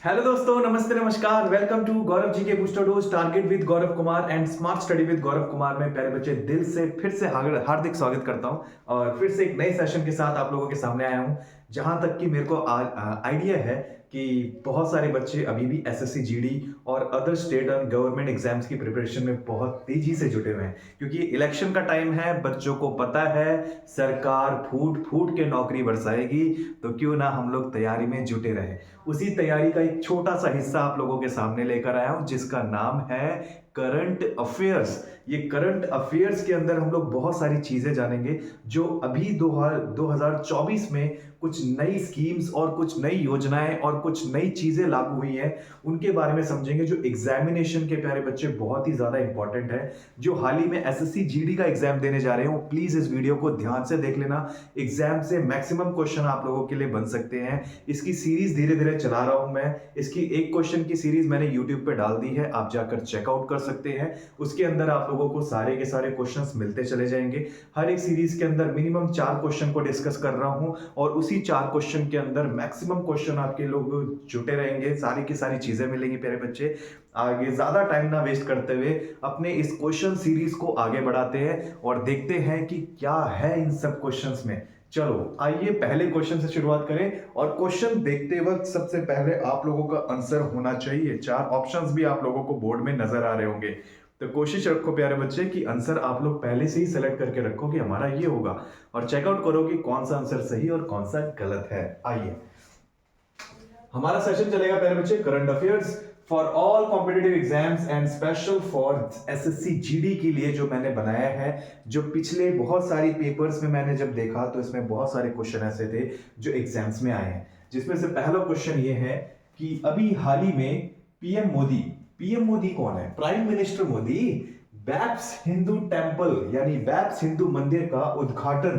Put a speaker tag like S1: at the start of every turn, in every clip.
S1: Hello दोस्तों, नमस्ते, नमस्कार। वेलकम टू गौरव जी के booster dose target with Gaurav Kumar and smart study with Gaurav Kumar में प्यारे बच्चे दिल से फिर से हार्दिक स्वागत करता हूं और फिर से एक नए सेशन के साथ आप लोगों के सामने आया हूं। जहां तक कि मेरे को आइडिया है कि बहुत सारे बच्चे अभी भी एसएससी जीडी और अदर स्टेट और गवर्नमेंट एग्जाम्स की प्रिपरेशन में बहुत तेजी से जुटे हुए हैं, क्योंकि इलेक्शन का टाइम है। बच्चों को पता है सरकार फूट फूट के नौकरी बरसाएगी, तो क्यों ना हम लोग तैयारी में जुटे रहे। उसी तैयारी का एक छोटा सा हिस्सा आप लोगों के सामने लेकर आया हूं, जिसका नाम है करंट अफेयर्स। ये करंट अफेयर्स के अंदर हम लोग बहुत सारी चीजें जानेंगे जो अभी 2024 में कुछ नई स्कीम्स और कुछ नई योजनाएं और कुछ नई चीजें लागू हुई हैं, उनके बारे में समझेंगे, जो एग्जामिनेशन के प्यारे बच्चे बहुत ही ज्यादा इंपॉर्टेंट है। जो हाल ही में एसएससी जीडी का एग्जाम देने जा रहे हो, प्लीज इस वीडियो को ध्यान से देख लेना। एग्जाम से मैक्सिमम क्वेश्चन आप लोगों के लिए बन सकते हैं। इसकी सीरीज धीरे धीरे चला रहा हूं मैं। इसकी एक क्वेश्चन की सीरीज मैंने यूट्यूब पे डाल दी है, आप जाकर चेकआउट कर सकते हैं। उसके अंदर आप लोगों को सारे के सारे क्वेश्चंस मिलते चले जाएंगे। हर एक सीरीज के अंदर मिनिमम 4 क्वेश्चन को डिस्कस कर रहा हूं और उसी 4 क्वेश्चन के अंदर मैक्सिमम क्वेश्चन आपके लोग जुटे रहेंगे। सारी की सारी चीजें मिलेंगी प्यारे बच्चे। आगे ज्यादा टाइम ना वेस्ट करते हुए अपने इस क्वेश्चन सीरीज को आगे बढ़ाते हैं और देखते हैं कि क्या है इन सब क्वेश्चंस में। चलो आइए पहले क्वेश्चन से शुरुआत करें। और क्वेश्चन देखते वक्त सबसे पहले आप लोगों का आंसर होना चाहिए। 4 ऑप्शंस भी आप लोगों को बोर्ड में नजर आ रहे होंगे, तो कोशिश रखो प्यारे बच्चे कि आंसर आप लोग पहले से ही सेलेक्ट करके रखो कि हमारा ये होगा, और चेकआउट करो कि कौन सा आंसर सही और कौन सा गलत है। आइए हमारा सेशन चलेगा प्यारे बच्चे current affairs for all competitive exams and special for SSC GD के लिए, जो मैंने बनाया है। जो पिछले बहुत सारी पेपर्स में मैंने जब देखा तो इसमें बहुत सारे क्वेश्चन ऐसे थे जो एग्जाम्स में आए हैं, जिसमें से पहला क्वेश्चन ये है कि अभी हाल ही में पीएम मोदी कौन है? Prime minister Modi BAPS Hindu temple यानी बैप्स हिंदू मंदिर का उद्घाटन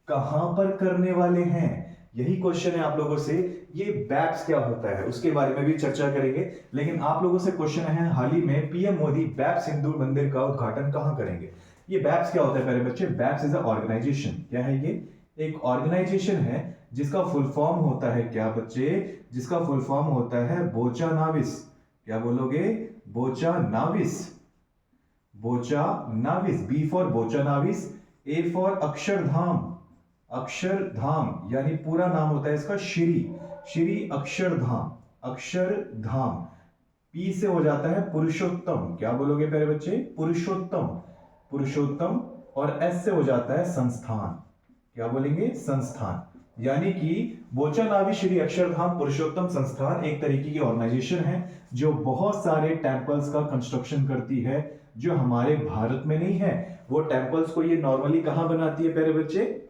S1: कहां पर करने वाले हैं? यही क्वेश्चन है आप लोगों से। ये बैप्स क्या होता है उसके बारे में भी चर्चा करेंगे, लेकिन आप लोगों से क्वेश्चन है हाल ही में पीएम मोदी बैप्स हिंदू मंदिर का उद्घाटन कहां करेंगे। ये बैप्स क्या होता है प्यारे बच्चे? बैप्स इज अ ऑर्गेनाइजेशन। क्या है ये? एक ऑर्गेनाइजेशन है जिसका फुल फॉर्म होता है क्या बच्चे? जिसका फुल फॉर्म होता है बोचा नाविस। क्या बोलोगे? Bochasanwasi. Bochasanwasi. B for Bochasanwasi, A for Akshardham. Akshardham यानी पूरा नाम होता है इसका श्री अक्षरधाम। अक्षरधाम। पी से हो जाता है पुरुषोत्तम। क्या बोलोगे प्यारे बच्चे? पुरुषोत्तम। पुरुषोत्तम। और एस से हो जाता है संस्थान। क्या बोलेंगे? संस्थान। यानी कि बोचानावी श्री अक्षरधाम पुरुषोत्तम संस्थान एक तरीके की ऑर्गेनाइजेशन है जो बहुत सारे टेंपल्स का कंस्ट्रक्शन करती है, जो हमारे भारत में नहीं है। वो टेंपल्स को ये नॉर्मली कहां बनाती है प्यारे बच्चे?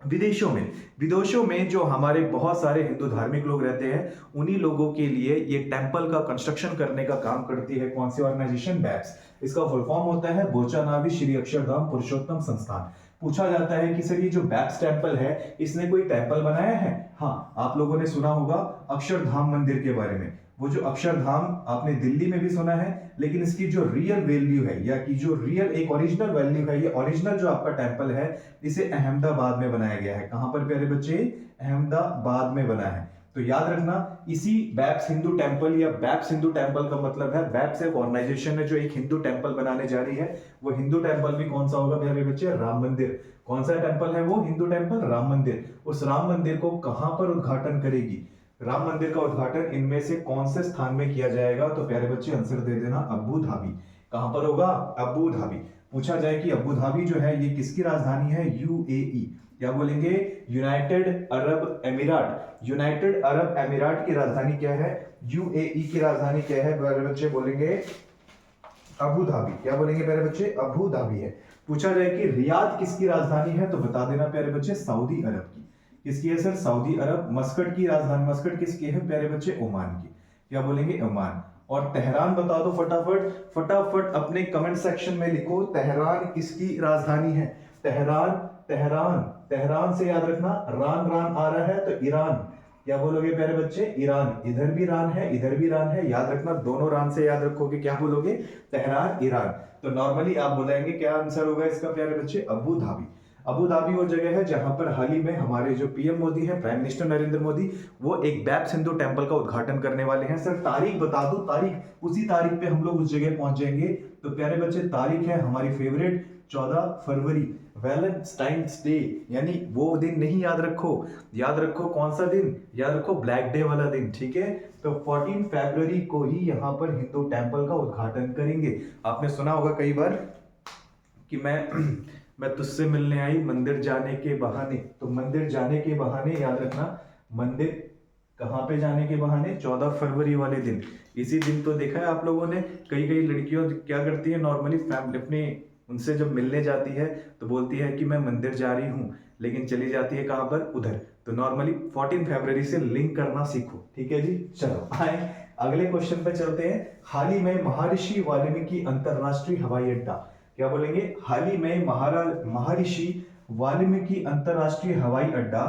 S1: विदेशों में। विदेशों में जो हमारे बहुत सारे हिंदू धार्मिक लोग रहते हैं, उन्हीं लोगों के लिए ये टेंपल का कंस्ट्रक्शन करने का काम करती है कौन सी ऑर्गेनाइजेशन? बैप्स। इसका फुल फॉर्म होता है बोचानावी श्री अक्षरधाम पुरुषोत्तम संस्थान। पूछा जाता है कि सर ये जो बैप्स टेंपल है, इसने कोई टेंपल बनाया है? हाँ, आप लोगों ने सुना होगा अक्षरधाम मंदिर के बारे में। वो जो अक्षरधाम आपने दिल्ली में भी सुना है, लेकिन इसकी जो रियल वैल्यू है या कि जो रियल एक ओरिजिनल वैल्यू है, ये ओरिजिनल जो आपका टेंपल है, इसे अहमदाबाद में बनाया गया है। कहां पर प्यारे बच्चे? अहमदाबाद में बना है। तो याद रखना, इसी बैप्स हिंदू टेंपल या बैप्स हिंदू टेंपल का मतलब है, बैप्स एक ऑर्गेनाइजेशन है जो एक हिंदू टेंपल बनाने जा रही है। वो हिंदू टेंपल भी कौन सा होगा प्यारे बच्चे? राम मंदिर। कौन सा टेंपल है वो? हिंदू टेंपल राम मंदिर। उस राम मंदिर को कहां पर उद्घाटन करेगी? राम मंदिर का उद्घाटन इनमें से कौन से स्थान में किया जाएगा? तो प्यारे बच्चे आंसर दे देना, अबू धाबी। कहां पर होगा? Abu Dhabi. पूछा जाए कि अबू धाबी जो है ये किसकी राजधानी है? यूएई। क्या बोलेंगे? United Arab एमिरात। यूनाइटेड अरब एमिरात की राजधानी क्या है? यूएई की राजधानी क्या है प्यारे बच्चे? बोलेंगे अबू धाबी। क्या बोलेंगे प्यारे बच्चे? अबू धाबी है। पूछा जाए कि रियाद किसकी राजधानी है, तो बता देना प्यारे बच्चे सऊदी अरब की। किसकी है सर? सऊदी अरब। मस्कट की राजधानी, मस्कट किसकी है प्यारे बच्चे? ओमान की। क्या बोलेंगे? ओमान। और तेहरान बता दो फटाफट, फटाफट अपने कमेंट सेक्शन में लिखो, तेहरान किसकी राजधानी है? तेहरान, तेहरान, तेहरान से याद रखना रान रान आ रहा है तो ईरान। क्या बोलोगे प्यारे बच्चे? ईरान। इधर भी रान है, इधर भी रान है, याद रखना दोनों रान से याद रखोगे। क्या बोलोगे? Tehran, Iran. तो नॉर्मली आप बोलेंगे क्या आंसर होगा इसका प्यारे बच्चे? Abu Dhabi. अबू धाबी वो जगह है जहां पर हाल ही में हमारे जो पीएम मोदी हैं, प्राइम मिनिस्टर नरेंद्र मोदी, वो एक बैप सिंधु टेम्पल का उद्घाटन करने वाले हैं। सर तारीख बता दो, तारीख उसी तारीख पे हम लोग उस जगह पहुंच जाएंगे। तो प्यारे बच्चे तारीख है हमारी फेवरेट 14 फरवरी, वैलेंटाइंस डे, यानी वो दिन नहीं याद रखो, याद रखो कौन सा दिन, याद रखो ब्लैक डे वाला दिन, ठीक है। तो 14 फरवरी को ही यहाँ पर हिंदू टेम्पल का उद्घाटन करेंगे। आपने सुना होगा कई बार कि मैं तुझसे मिलने आई मंदिर जाने के बहाने। तो मंदिर जाने के बहाने याद रखना, मंदिर कहाँ पे जाने के बहाने, 14 फरवरी वाले दिन। इसी दिन तो देखा है आप लोगों ने, कई कई लड़कियों क्या करती है नॉर्मली, फैमिली अपने उनसे जब मिलने जाती है तो बोलती है कि मैं मंदिर जा रही हूँ, लेकिन चली जाती है कहाँ पर, उधर। तो नॉर्मली 14 फरवरी से लिंक करना सीखो, ठीक है जी। चलो आए अगले क्वेश्चन पे चलते हैं। हाल ही में महर्षि वाल्मीकि अंतरराष्ट्रीय हवाई अड्डा, क्या बोलेंगे, हाल ही में महर्षि वाल्मीकि अंतरराष्ट्रीय हवाई अड्डा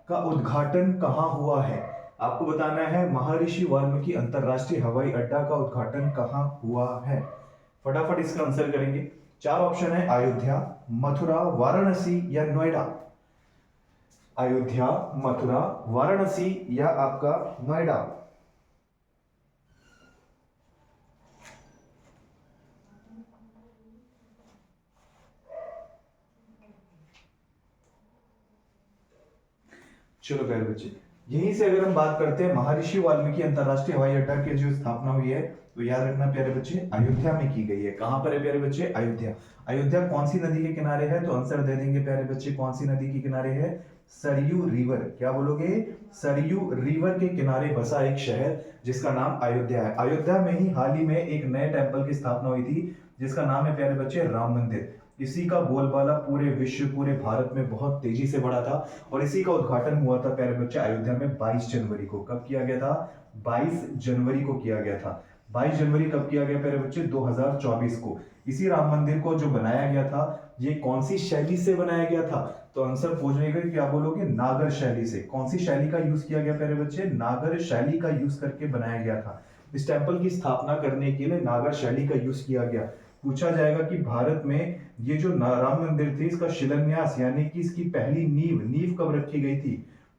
S1: का उद्घाटन कहाँ हुआ है। आपको बताना है महर्षि वाल्मीकि अंतरराष्ट्रीय हवाई अड्डा का उद्घाटन कहाँ हुआ है। फटाफट इसका आंसर करेंगे। चार ऑप्शन है, अयोध्या, मथुरा, वाराणसी या नोएडा। अयोध्या, मथुरा, वाराणसी या आपका नोएडा। चलो प्यारे बच्चे, यहीं से अगर हम बात करते हैं महर्षि वाल्मीकि अंतरराष्ट्रीय हवाई अड्डा की जो स्थापना हुई है, तो याद रखना प्यारे बच्चे अयोध्या में की गई है। कहां पर है प्यारे बच्चे, अयोध्या। अयोध्या कौन सी नदी के किनारे है, तो आंसर दे देंगे प्यारे बच्चे, कौन सी नदी के किनारे है, सरयू रिवर। क्या बोलोगे, सरयू रिवर के किनारे बसा एक शहर जिसका नाम अयोध्या है। अयोध्या में ही हाल ही में एक नए टेम्पल की स्थापना हुई थी जिसका नाम है प्यारे बच्चे राम मंदिर। इसी का बोलबाला पूरे विश्व, पूरे भारत में बहुत तेजी से बढ़ा था और इसी का उद्घाटन हुआ था प्यारे बच्चे अयोध्या में 22 जनवरी को। कब किया गया था, 22 जनवरी को किया गया था। 22 जनवरी कब किया गया प्यारे बच्चे, 2024 को। इसी राम मंदिर को जो बनाया गया था, ये कौन सी शैली से बनाया गया था, तो आंसर पूछने का क्या बोलोगे, नागर शैली से। कौन सी शैली का यूज किया गया प्यारे बच्चे, नागर शैली का यूज करके बनाया गया था। इस टेम्पल की स्थापना करने के लिए नागर शैली का यूज किया गया। पूछा जाएगा कि भारत में ये जो राम मंदिर थी, इसका शिलान्यास यानी कि इसकी पहली नींव कब रखी गई थी,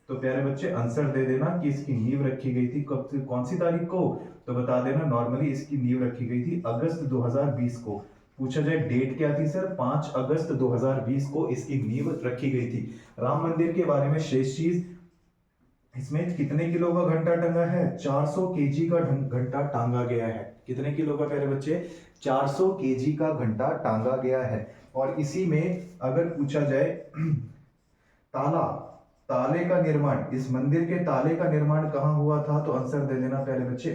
S1: तो प्यारे बच्चे आंसर दे देना कि इसकी नींव रखी गई थी कब, कौन सी तारीख को, तो बता देना नॉर्मली इसकी नींव रखी गई थी अगस्त 2020 को। पूछा जाए डेट क्या थी सर, 5 अगस्त 2020 को इसकी नींव रखी गई थी। राम मंदिर के बारे में शेष चीज, इसमें कितने किलो का घंटा टंगा है, 400 केजी का घंटा टांगा गया है। कितने किलो का प्यारे बच्चे, 400 केजी का घंटा टांगा गया है। और इसी में अगर पूछा जाए ताले का निर्माण, इस मंदिर के ताले का निर्माण कहाँ हुआ था, तो आंसर दे देना प्यारे बच्चे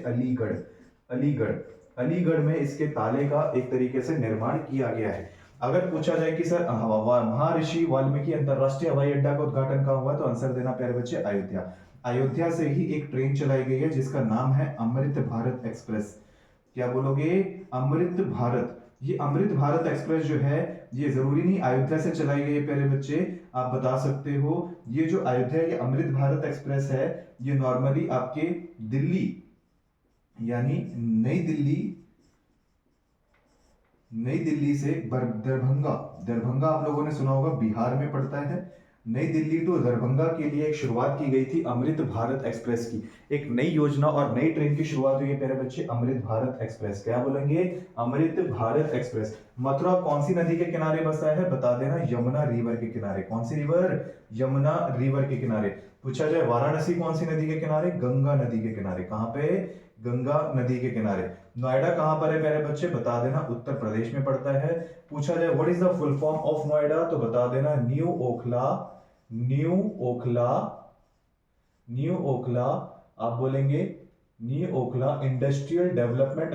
S1: अलीगढ़ में इसके ताले का एक तरीके से निर्माण किया गया है। अगर पूछा जाए कि सर महर्षि वाल्मीकि अंतरराष्ट्रीय हवाई अड्डा का उद्घाटन कहाँ हुआ, तो आंसर देना प्यारे बच्चे अयोध्या से ही एक ट्रेन चलाई गई है जिसका नाम है अमृत भारत एक्सप्रेस। क्या बोलोगे, अमृत भारत। ये अमृत भारत एक्सप्रेस जो है, ये जरूरी नहीं अयोध्या से चलाई गई है प्यारे बच्चे, आप बता सकते हो ये जो अयोध्या, ये अमृत भारत एक्सप्रेस है, ये नॉर्मली आपके दिल्ली यानी नई दिल्ली से दरभंगा आप लोगों ने सुना होगा बिहार में पड़ता है। नई दिल्ली टू दरभंगा के लिए एक शुरुआत की गई थी अमृत भारत एक्सप्रेस की। एक नई योजना और नई ट्रेन की शुरुआत हुई है प्यारे बच्चे अमृत भारत एक्सप्रेस। क्या बोलेंगे, अमृत भारत एक्सप्रेस। मथुरा कौन सी नदी के किनारे बसा है, बता देना यमुना रिवर के किनारे। कौन सी रिवर, यमुना रिवर के किनारे। पूछा जाए वाराणसी कौन सी नदी के किनारे, गंगा नदी के किनारे। कहां पे, गंगा नदी के किनारे। नोएडा कहां पर है प्यारे बच्चे, बता देना उत्तर प्रदेश में पड़ता है। पूछा जाए what is the full form of Noida, तो बता देना न्यू ओखला आप बोलेंगे new Okhla industrial development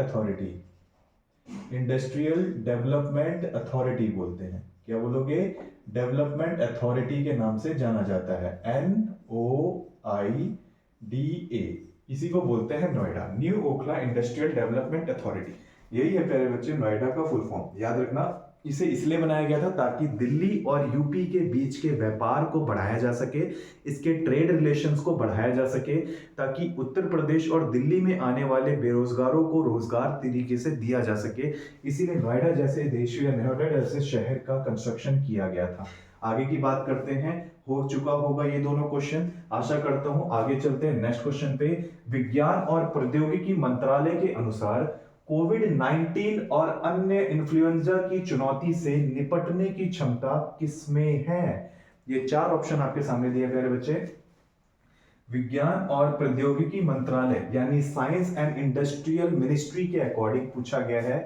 S1: authority बोलते हैं। क्या बोलोगे, डेवलपमेंट अथॉरिटी के नाम से जाना जाता है, NOIDA, इसी को बोलते हैं Noida, new Okhla industrial development authority. यही है प्यारे बच्चे नोएडा का फुल फॉर्म। याद रखना इसे इसलिए बनाया गया था ताकि दिल्ली और यूपी के बीच के व्यापार को बढ़ाया जा सके, इसके ट्रेड रिलेशंस को बढ़ाया जा सके, ताकि उत्तर प्रदेश और दिल्ली में आने वाले बेरोजगारों को रोजगार तरीके से दिया जा सके। इसीलिए नोएडा जैसे देश या नोएडा जैसे शहर का कंस्ट्रक्शन किया गया था। आगे की बात करते हैं। हो चुका होगा ये दोनों क्वेश्चन, आशा करता हूं। आगे चलते हैं नेक्स्ट क्वेश्चन पे। विज्ञान और प्रौद्योगिकी मंत्रालय के अनुसार कोविड-19 और अन्य इन्फ्लुएंजा की चुनौती से निपटने की क्षमता किसमें है? ये चार ऑप्शन आपके सामने दिए गए बच्चे। विज्ञान और प्रौद्योगिकी मंत्रालय यानी साइंस एंड इंडस्ट्रियल मिनिस्ट्री के अकॉर्डिंग पूछा गया है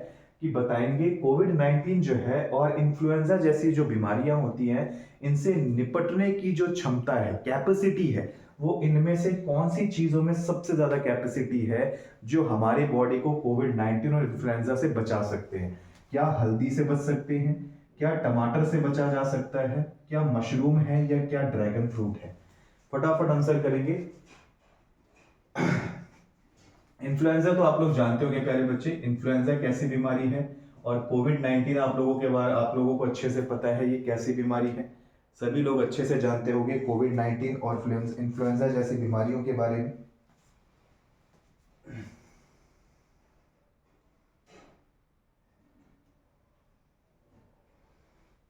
S1: कि बताएंगे कोविड-19 जो है और इन्फ्लुएंजा जैसी जो बीमारियां होती हैं इनसे निपटने की जो क्षमता है, कैपेसिटी है, वो इनमें से कौन सी चीजों में सबसे ज्यादा कैपेसिटी है जो हमारे बॉडी को कोविड-19 और इन्फ्लुएंजा से बचा सकते हैं? क्या हल्दी से बच सकते हैं, क्या टमाटर से बचा जा सकता है, क्या मशरूम है, या क्या ड्रैगन फ्रूट है? फटाफट आंसर करेंगे। इन्फ्लुएंजा तो आप लोग जानते होंगे प्यारे बच्चे, इन्फ्लुएंजा कैसी बीमारी है, और कोविड-19 आप लोगों को अच्छे से पता है ये कैसी बीमारी है। सभी लोग अच्छे से जानते होंगे कोविड-19 और इन्फ्लुएंजा जैसी बीमारियों के बारे में।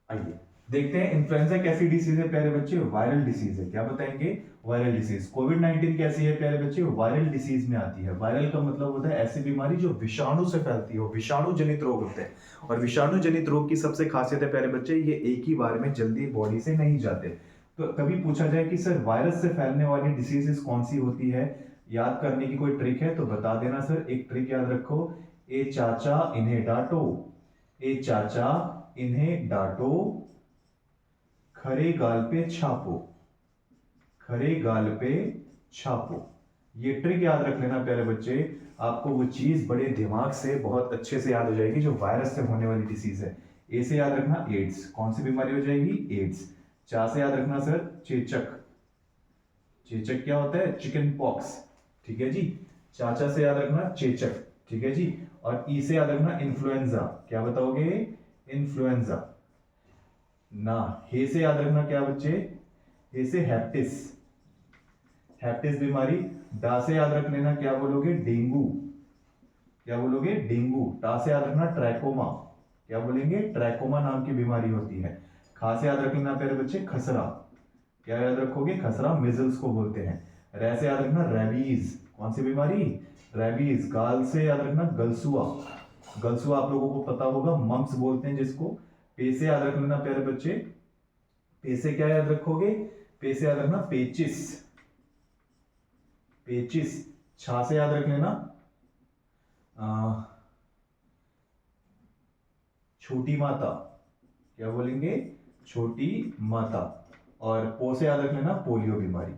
S1: आइए देखते हैं इन्फ्लुएंजा कैसी डिसीज है प्यारे बच्चे। वायरल डिसीज है। क्या बताएंगे? Viral disease. कोविड-19 कैसी है प्यारे बच्चे? वायरल डिसीज में आती है। वायरल का मतलब होता है ऐसी बीमारी जो विषाणु से फैलती हो, विषाणु जनित रोग होते हैं। और विषाणु जनित रोग की सबसे खासियत है प्यारे बच्चे, ये एक ही बार में जल्दी बॉडी से नहीं जाते। तो कभी पूछा जाए कि सर वायरस से फैलने वाली डिसीजेस कौन सी होती है, याद करने की कोई ट्रिक है तो बता देना सर। एक ट्रिक याद रखो, ए चाचा इन्हें डांटो, ए चाचा इन्हें डांटो, खरे गाल पे छापो, खरे गाल पे छापो। ये ट्रिक याद रख लेना प्यारे बच्चे, आपको वो चीज बड़े दिमाग से बहुत अच्छे से याद हो जाएगी जो वायरस से होने वाली डिसीज है। ए से याद रखना एड्स, कौन सी बीमारी हो जाएगी? एड्स। चा से याद रखना सर चेचक, चेचक क्या होता है? चिकन पॉक्स, ठीक है जी। चाचा से याद रखना चेचक, ठीक है जी। और ई से याद रखना इन्फ्लुएंजा, क्या बताओगे? इन्फ्लुएंजा ना। हे से याद रखना क्या बच्चे? हे से हेप्टिस, हेप्टिस बीमारी। डा से याद रख लेना, क्या बोलोगे? डेंगू, क्या बोलोगे? डेंगू। टा से याद रखना ट्रैकोमा, क्या बोलेंगे? ट्रैकोमा नाम की बीमारी होती है। खा से याद रख लेना प्यारे बच्चे खसरा, क्या याद रखोगे? खसरा, मिजल्स को बोलते हैं। रै से याद रखना रेबीज, कौन सी बीमारी? रेबीज। गाल से याद रखना गलसुआ, गलसुआ आप लोगों को पता होगा, मम्स बोलते हैं जिसको। पे से याद रख लेना प्यारे बच्चे, पे से क्या याद रखोगे? पे से याद रखना पेचिस, पेचिस। छा से याद रख लेना छोटी माता, क्या बोलेंगे? छोटी माता। और पो से याद रख लेना पोलियो बीमारी,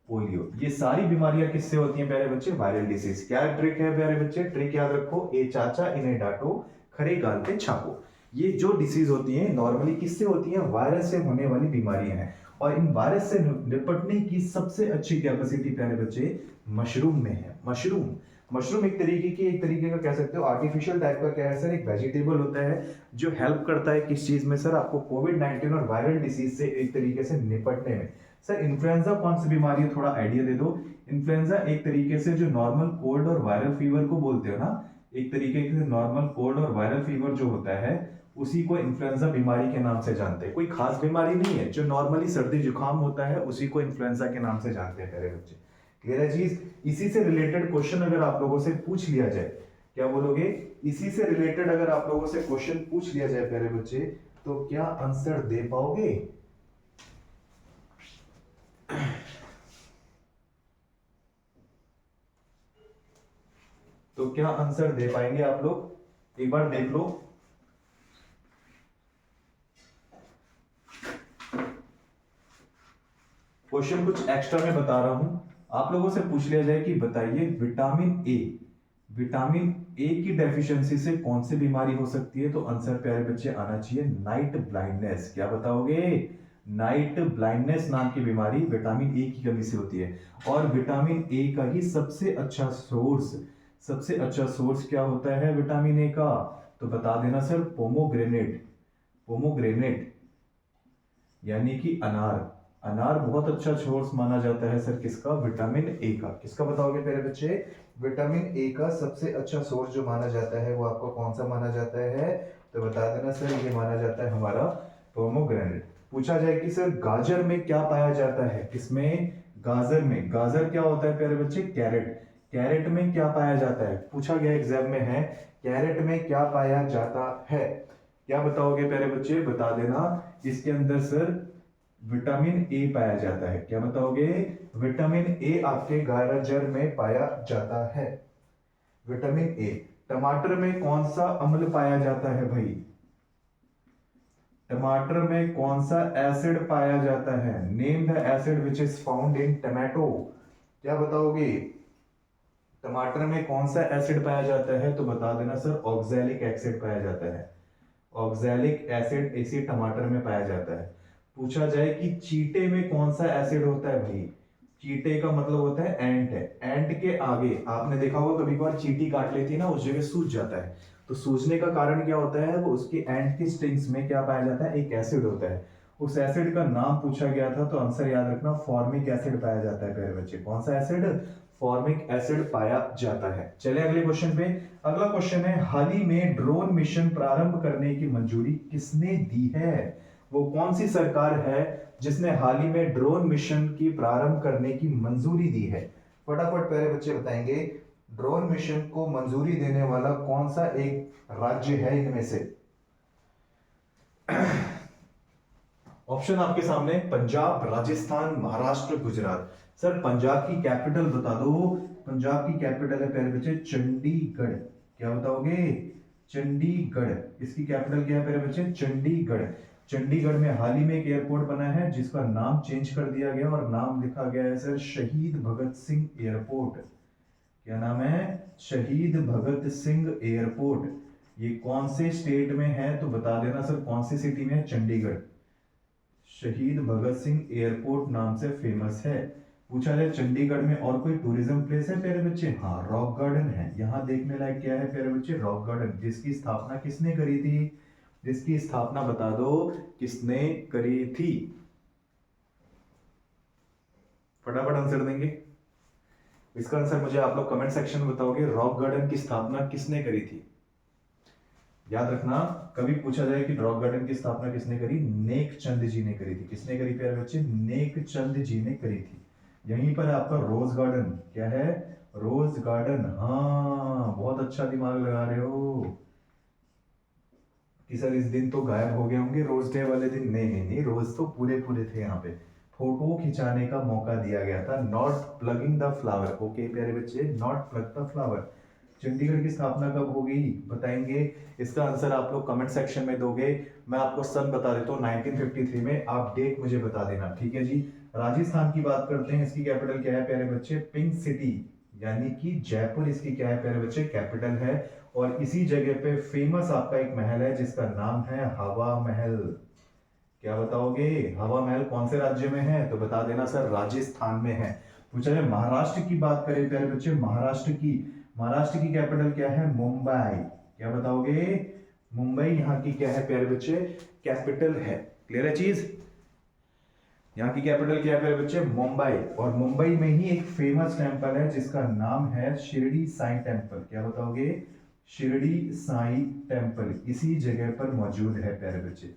S1: पोलियो। ये सारी बीमारियां किससे होती हैं प्यारे बच्चे? Viral disease. क्या ट्रिक है प्यारे बच्चे? ट्रिक याद रखो, ए चाचा इन्हें डांटो, खरे गाल पे छापो। ये जो डिसीज होती है नॉर्मली किससे होती है? वायरस से होने वाली बीमारियां हैं। और इन वायरस से निपटने की सबसे अच्छी कैपेसिटी प्यारे बच्चे मशरूम में है। मशरूम, मशरूम एक तरीके का कह सकते हो आर्टिफिशियल टाइप का, क्या है सर? एक वेजिटेबल होता है जो हेल्प करता है किस चीज में सर? आपको कोविड-19 और वायरल डिसीज से एक तरीके से निपटने में। सर इन्फ्लुएंजा कौन सी बीमारी है, थोड़ा आइडिया दे दो। इन्फ्लुएंजा एक तरीके से जो नॉर्मल कोल्ड और वायरल फीवर को बोलते हो ना, एक तरीके से नॉर्मल कोल्ड और वायरल फीवर जो होता है उसी को इन्फ्लुएंजा बीमारी के नाम से जानते हैं। कोई खास बीमारी नहीं है, जो नॉर्मली सर्दी जुकाम होता है उसी को इन्फ्लुएंजा के नाम से जानते हैं प्यारे बच्चे। क्लियर है चीज? इसी से रिलेटेड क्वेश्चन अगर आप लोगों से पूछ लिया जाए, क्या बोलोगे? इसी से रिलेटेड अगर आप लोगों से क्वेश्चन पूछ लिया जाए प्यारे बच्चे, तो क्या आंसर दे पाओगे? तो क्या आंसर दे पाएंगे आप लोग? एक बार देख लो। क्वेश्चन कुछ एक्स्ट्रा में बता रहा हूं। आप लोगों से पूछ लिया जाए कि बताइए विटामिन ए, विटामिन ए की डेफिशिएंसी से कौन सी बीमारी हो सकती है? तो आंसर प्यारे बच्चे आना चाहिए नाइट ब्लाइंडनेस। क्या बताओगे? नाइट ब्लाइंडनेस नाम की बीमारी विटामिन ए की कमी से होती है। और विटामिन ए का ही सबसे अच्छा सोर्स क्या होता है विटामिन ए का? तो बता देना सर पोमोग्रेनेट, पोमोग्रेनेट यानी कि अनार। अनार बहुत अच्छा सोर्स माना जाता है सर किसका? विटामिन ए का। किसका बताओगे मेरे बच्चे? विटामिन ए का सबसे अच्छा सोर्स जो माना जाता है वो आपको कौन सा माना जाता है? तो बता देना सर, ये माना जाता है हमारा पोमोग्रेनेट। पूछा जाए कि सर गाजर में क्या पाया जाता है, किसमें, गाजर में। गाजर क्या होता है प्यारे बच्चे, कैरेट। कैरेट में क्या पाया जाता है, पूछा गया एग्जाम में है, कैरेट में क्या पाया जाता है। क्या बताओगे प्यारे बच्चे, बता देना। इसके अंदर सर विटामिन ए पाया जाता है। क्या बताओगे, विटामिन ए आपके गाजर में पाया जाता है, विटामिन ए। टमाटर में कौन सा अम्ल पाया जाता है भाई, टमाटर में कौन सा एसिड पाया जाता है, name the acid which is found in tomato. क्या बताओगे, टमाटर में कौन सा एसिड पाया जाता है, तो बता देना सर ऑक्सैलिक एसिड पाया जाता है, ऑक्सैलिक एसिड इसी टमाटर में पाया जाता है। पूछा जाए कि चींटे में कौन सा एसिड होता है भाई, चींटे का मतलब होता है एंट है, एंट के आगे आपने देखा होगा कभी कभार चींटी काट लेती है ना, उस जगह सूज जाता है। तो सूजने का कारण क्या होता है, वो उसकी एंट की स्टिंग्स में क्या पाया जाता है, एक एसिड होता है। उस एसिड का नाम पूछा गया था, तो आंसर याद रखना फॉर्मिक एसिड पाया जाता है प्यारे बच्चे। कौन सा एसिड, फॉर्मिक एसिड पाया जाता है। चले अगले क्वेश्चन पे। अगला क्वेश्चन है, हाल ही में ड्रोन मिशन प्रारंभ करने की मंजूरी किसने दी है। वो कौन सी सरकार है जिसने हाल ही में ड्रोन मिशन की प्रारंभ करने की मंजूरी दी है। फटाफट प्यारे बच्चे बताएंगे, ड्रोन मिशन को मंजूरी देने वाला कौन सा एक राज्य है इनमें से। ऑप्शन आपके सामने, पंजाब, राजस्थान, महाराष्ट्र, गुजरात। सर पंजाब की कैपिटल बता दो। पंजाब की कैपिटल है प्यारे बच्चे चंडीगढ़। क्या बताओगे, चंडीगढ़। इसकी कैपिटल क्या है प्यारे बच्चे, चंडीगढ़। चंडीगढ़ में हाल ही में एक एयरपोर्ट बना है जिसका नाम चेंज कर दिया गया और नाम लिखा गया है सर शहीद भगत सिंह एयरपोर्ट। क्या नाम है, शहीद भगत सिंह एयरपोर्ट। ये कौन से स्टेट में है, तो बता देना सर कौन सी सिटी में है, चंडीगढ़। शहीद भगत सिंह एयरपोर्ट नाम से फेमस है। पूछा जाए चंडीगढ़ में और कोई टूरिज्म प्लेस है प्यारे बच्चे, हाँ रॉक गार्डन है। यहाँ देखने लायक क्या है प्यारे बच्चे, रॉक गार्डन, जिसकी स्थापना किसने करी थी, जिसकी स्थापना बता दो किसने करी थी। फटाफट आंसर देंगे। इसका आंसर मुझे आप लोग कमेंट सेक्शन में बताओगे, रॉक गार्डन की स्थापना किसने करी थी। याद रखना, कभी पूछा जाए कि रॉक गार्डन की स्थापना किसने करी, नेक चंद जी ने करी थी। किसने करी प्यारे बच्चे, नेक चंद जी ने करी थी। यहीं पर आपका रोज गार्डन, क्या है, रोज गार्डन। हाँ बहुत अच्छा दिमाग लगा रहे हो कि सर इस दिन तो गायब हो गए होंगे रोज डे वाले दिन। नहीं नहीं नहीं, रोज तो पूरे पूरे थे यहाँ पे। फोटो खिंचाने का मौका दिया गया था, not plugging the flower. Okay प्यारे बच्चे, not plug the flower. Chandigarh की स्थापना कब होगी बताएंगे। इसका आंसर आप लोग कमेंट सेक्शन में दोगे। मैं आपको सन बता देता हूँ 1953 में, आप डेट मुझे बता देना, ठीक है जी। राजस्थान की बात करते हैं, इसकी कैपिटल क्या है प्यारे बच्चे, पिंक सिटी, यानी कि जयपुर इसकी क्या है प्यारे बच्चे, कैपिटल है। और इसी जगह पे फेमस आपका एक महल है जिसका नाम है हवा महल। क्या बताओगे, हवा महल कौन से राज्य में है, तो बता देना सर राजस्थान में है। पूछा जाए महाराष्ट्र की बात करें प्यारे बच्चे, महाराष्ट्र की कैपिटल क्या है, मुंबई। क्या बताओगे, मुंबई यहाँ की क्या है प्यारे बच्चे, कैपिटल है। क्लियर है चीज, यहाँ की कैपिटल क्या है प्यारे बच्चे, मुंबई। और मुंबई में ही एक फेमस टेंपल है जिसका नाम है शिरडी साई टेंपल। क्या बताओगे, शिरडी साई टेंपल इसी जगह पर मौजूद है प्यारे बच्चे,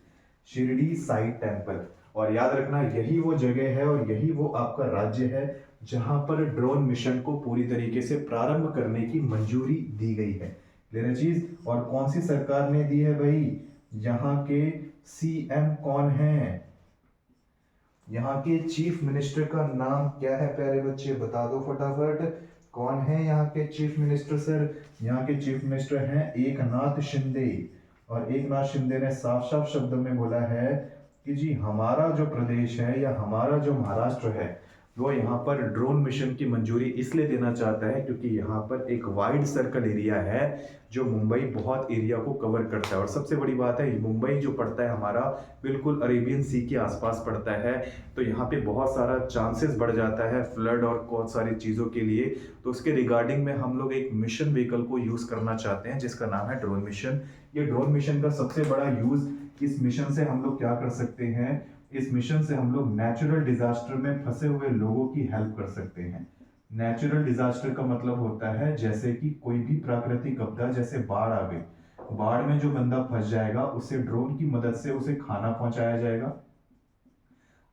S1: शिरडी साई टेंपल। और याद रखना यही वो जगह है और यही वो आपका राज्य है जहां पर ड्रोन मिशन को पूरी तरीके से प्रारंभ करने की मंजूरी दी गई है। क्लियर है चीज। और कौन सी सरकार ने दी है भाई, यहाँ के सीएम कौन है, यहाँ के चीफ मिनिस्टर का नाम क्या है प्यारे बच्चे, बता दो फटाफट। कौन है यहाँ के चीफ मिनिस्टर सर, यहाँ के चीफ मिनिस्टर हैं एकनाथ शिंदे। और एकनाथ शिंदे ने साफ साफ शब्दों में बोला है कि जी हमारा जो प्रदेश है या हमारा जो महाराष्ट्र है वो यहाँ पर ड्रोन मिशन की मंजूरी इसलिए देना चाहता है क्योंकि यहाँ पर एक वाइड सर्कल एरिया है जो मुंबई बहुत एरिया को कवर करता है। और सबसे बड़ी बात है मुंबई जो पड़ता है हमारा बिल्कुल अरेबियन सी के आसपास पड़ता है, तो यहाँ पे बहुत सारा चांसेस बढ़ जाता है फ्लड और बहुत सारी चीज़ों के लिए। तो उसके रिगार्डिंग में हम लोग एक मिशन व्हीकल को यूज़ करना चाहते हैं जिसका नाम है ड्रोन मिशन। ये ड्रोन मिशन का सबसे बड़ा यूज़, इस मिशन से हम लोग क्या कर सकते हैं, इस मिशन से हम लोग नेचुरल डिजास्टर में फंसे हुए लोगों की हेल्प कर सकते हैं। नेचुरल डिजास्टर का मतलब होता है जैसे कि कोई भी प्राकृतिक आपदा, जैसे बाढ़ आ गई, बाढ़ में जो बंदा फंस जाएगा उसे ड्रोन की मदद से उसे खाना पहुंचाया जाएगा,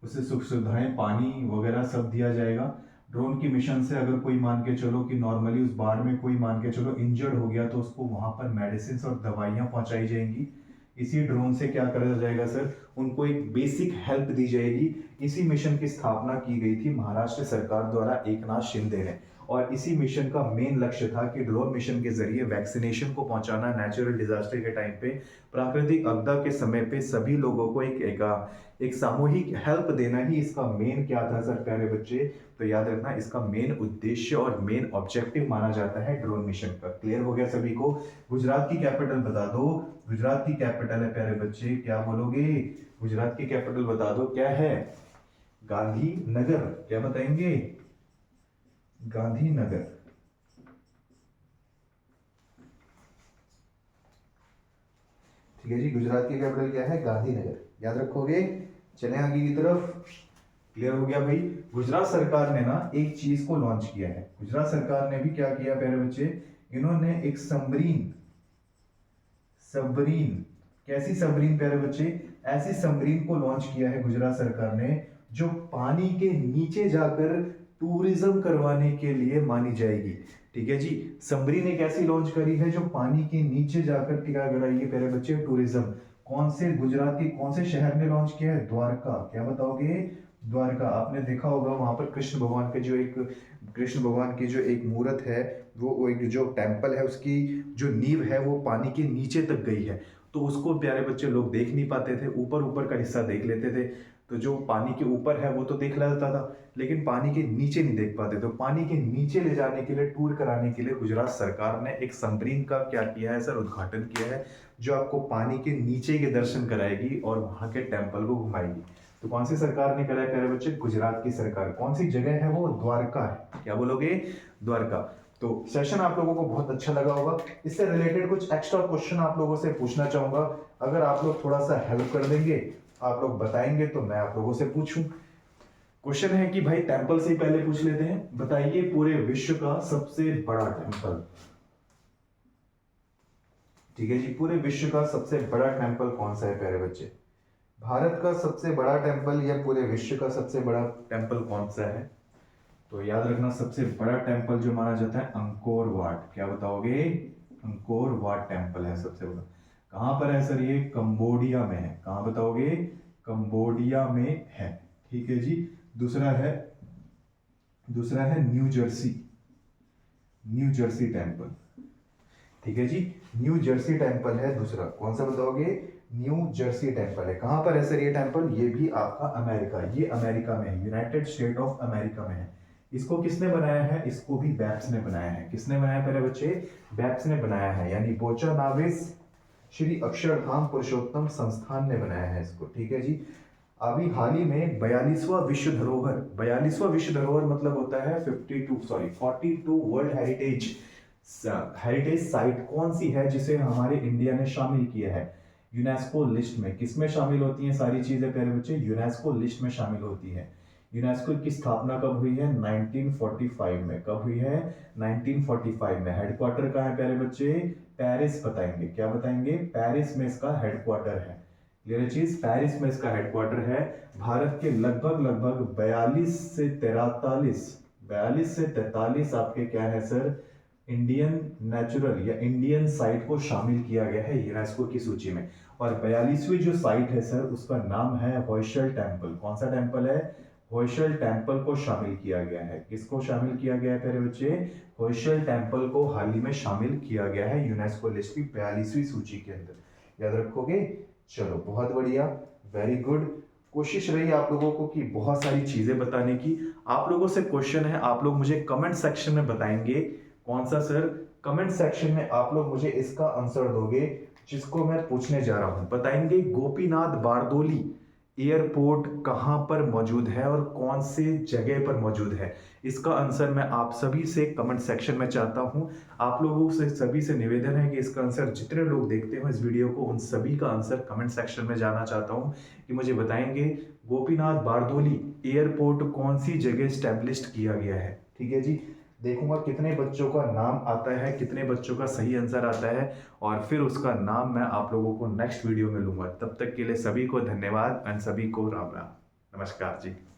S2: उसे सुख सुविधाएं, पानी वगैरह सब दिया जाएगा। ड्रोन की मिशन से अगर कोई मान के चलो कि नॉर्मली उस बाढ़ में कोई मान के चलो इंजर्ड हो गया, तो उसको वहां पर मेडिसिन और दवाइयाँ पहुंचाई जाएंगी। इसी ड्रोन से क्या करा जाएगा सर, उनको एक बेसिक हेल्प दी जाएगी। इसी मिशन की स्थापना की गई थी महाराष्ट्र सरकार द्वारा एकनाथ शिंदे ने, और इसी मिशन का मेन लक्ष्य था कि ड्रोन मिशन के जरिए वैक्सीनेशन को पहुंचाना, नेचुरल डिजास्टर के टाइम पे, प्राकृतिक आपदा के समय पे सभी लोगों को एक सामूहिक हेल्प देना ही इसका मेन क्या था सर प्यारे बच्चे। तो याद रखना, इसका मेन उद्देश्य और मेन ऑब्जेक्टिव माना जाता है ड्रोन मिशन का। क्लियर हो गया सभी को? गुजरात की कैपिटल बता दो। गुजरात की कैपिटल है प्यारे बच्चे, क्या बोलोगे? गुजरात की कैपिटल बता दो, क्या है? गांधीनगर। क्या बताएंगे? गांधीनगर। ठीक है जी, गुजरात की कैपिटल क्या है? गांधीनगर। याद रखोगे? चले आगे की तरफ। क्लियर हो गया भाई? गुजरात सरकार ने ना एक चीज को लॉन्च किया है। गुजरात सरकार ने भी क्या किया प्यारे बच्चे, इन्होंने एक सबमरीन, सबमरीन, कैसी सबमरीन प्यारे बच्चे? ऐसी सबमरीन को लॉन्च किया है गुजरात सरकार ने, जो पानी के नीचे जाकर टूरिज्म करवाने के लिए मानी जाएगी। ठीक है जी, सबमरीन एक ऐसी लॉन्च करी है जो पानी के नीचे जाकर क्या कराएगी प्यारे बच्चे? टूरिज्म। कौन से गुजरात के कौन से शहर ने लॉन्च किया है? द्वारका। क्या बताओगे? द्वारका। आपने देखा होगा वहां पर कृष्ण भगवान के जो एक, कृष्ण भगवान की जो एक मूर्त है, वो एक जो टेम्पल है, उसकी जो नींव है वो पानी के नीचे तक गई है। तो उसको प्यारे बच्चे लोग देख नहीं पाते थे, ऊपर ऊपर का हिस्सा देख लेते थे। तो जो पानी के ऊपर है वो तो देख लेता था, लेकिन पानी के नीचे नहीं देख पाते। तो पानी के नीचे ले जाने के लिए, टूर कराने के लिए गुजरात सरकार ने एक सबमरीन का क्या किया है सर? उद्घाटन किया है, जो आपको पानी के नीचे के दर्शन कराएगी और वहां के टेम्पल को घुमाएगी। तो कौन सी सरकार ने कराया प्यारे बच्चे? गुजरात की सरकार। कौन सी जगह है वो? द्वारका है। क्या बोलोगे? द्वारका। तो सेशन आप लोगों को बहुत अच्छा लगा होगा। इससे रिलेटेड कुछ एक्स्ट्रा क्वेश्चन आप लोगों से पूछना चाहूंगा। अगर आप लोग थोड़ा सा हेल्प कर देंगे, आप लोग बताएंगे, तो मैं आप लोगों से पूछूं। क्वेश्चन है कि भाई टेम्पल से ही पहले पूछ लेते हैं, बताइए पूरे विश्व का सबसे बड़ा टेम्पल। ठीक है जी, पूरे विश्व का सबसे बड़ा टेम्पल कौन सा है प्यारे बच्चे? भारत का सबसे बड़ा टेम्पल या पूरे विश्व का सबसे बड़ा टेम्पल कौन सा है? तो याद रखना, सबसे बड़ा टेम्पल जो माना जाता है अंकोर वाट। क्या बताओगे? अंकोर वाट टेम्पल है सबसे बड़ा। कहां पर है सर ये? कंबोडिया में है। कहां बताओगे? कंबोडिया में है। ठीक है जी। दूसरा है, दूसरा है new Jersey, new Jersey temple. ठीक है जी, न्यू जर्सी टेम्पल है दूसरा। कौन सा बताओगे? न्यू जर्सी टेम्पल है। कहां पर है सर ये टेम्पल? ये भी आपका अमेरिका, ये अमेरिका में है, यूनाइटेड स्टेट ऑफ अमेरिका में है। इसको किसने बनाया है? इसको भी बैप्स ने बनाया है। किसने बनाया पहले बच्चे? बैप्स ने बनाया है, यानी बोचा नाविस श्री अक्षरधाम पुरुषोत्तम संस्थान ने बनाया है इसको। ठीक है जी। अभी हाल ही में 42वां विश्व धरोहर, 42वां विश्व धरोहर मतलब होता है 42 वर्ल्ड हेरिटेज, हेरिटेज साइट कौन सी है जिसे हमारे इंडिया ने शामिल किया है यूनेस्को लिस्ट में? किसमें शामिल होती हैं सारी चीजें प्यारे बच्चे? यूनेस्को लिस्ट में शामिल होती है। यूनेस्को की स्थापना कब हुई है? 1945 में। कब हुई है? 1945 में। हेडक्वार्टर कहाँ है प्यारे बच्चे? पेरिस बताएंगे। क्या बताएंगे? पेरिस में इसका हेडक्वार्टर है। क्लियर चीज? पेरिस में इसका हेडक्वार्टर है। भारत के लगभग लगभग 42 से 43 आपके क्या है सर, इंडियन नेचुरल या इंडियन साइट को शामिल किया गया है यूनेस्को की सूची में। और 42वीं जो साइट है सर, उसका नाम है होयसल टेम्पल। कौन सा टेम्पल है? होयसल टेम्पल को शामिल किया गया है। किसको शामिल किया गया है प्यारे बच्चे? होयसल टेम्पल को हाल ही में शामिल किया गया है यूनेस्को लिस्ट की 42वीं सूची के अंदर। याद रखोगे? चलो बहुत बढ़िया, वेरी गुड। कोशिश रही आप लोगों को कि बहुत सारी चीजें बताने की। आप लोगों से क्वेश्चन है, आप लोग मुझे कमेंट सेक्शन में बताएंगे कौन सा सर। कमेंट सेक्शन में आप लोग मुझे इसका आंसर दोगे जिसको मैं पूछने जा रहा हूं। बताएंगे गोपीनाथ बारदोली एयरपोर्ट कहां पर मौजूद है और कौन से जगह पर मौजूद है। इसका आंसर मैं आप सभी से कमेंट सेक्शन में चाहता हूं। आप लोगों से सभी से निवेदन है कि इसका आंसर, जितने लोग देखते हो इस वीडियो को, उन सभी का आंसर कमेंट सेक्शन में जानना चाहता हूं कि मुझे बताएंगे गोपीनाथ बारदोली एयरपोर्ट कौन सी जगह स्टैब्लिश्ड किया गया है। ठीक है जी। देखूंगा कितने बच्चों का नाम आता है, कितने बच्चों का सही आंसर आता है, और फिर उसका नाम मैं आप लोगों को नेक्स्ट वीडियो में लूंगा। तब तक के लिए सभी को धन्यवाद एंड सभी को राम राम।
S1: नमस्कार जी।